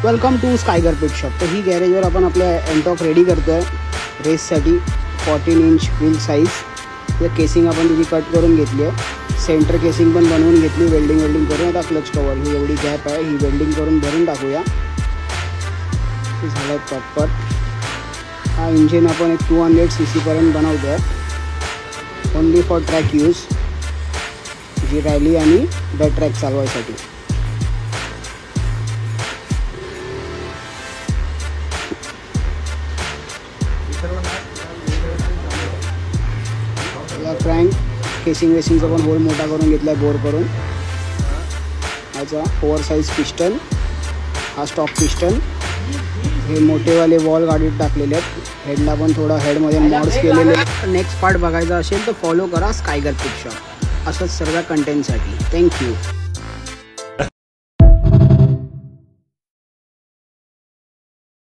Welcome to स्कायगर pit shop. तर ही गॅरेजवर आपण आपल्या एंटॉक रेडी करतो आहे रेससाठी। 14 इंच व्हील साईज। या केसिंग आपण तिची कट करून घेतली आहे। सेंटर केसिंग पण बनवून घेतली वेल्डिंग करून। आता क्लच कवर ही एवढी गॅप आहे, ही वेल्डिंग करून भरून टाकूया। हे झालं प्रॉपर। हा इंजिन आपण एक 200 cc पर्यंत बनवतो आहे, ओनली फॉर ट्रॅक यूज, जी रॅली आणि द ट्रॅक चालवायसाठी। या क्रँक केसिंग वेसिंगचा पण होल मोठा करून घेतला आहे बोर करून। याचा ओव्हरसाइज पिस्टन, हा स्टॉक पिस्टन। हे मोठेवाले वॉल गाडीत टाकलेले आहेत। हेडला पण थोडा हेडमध्ये मॉड्स केलेले। नेक्स्ट पार्ट बघायचा असेल तर फॉलो करा स्कायगर पिट शॉप असंच सर्व कंटेंटसाठी। थँक्यू।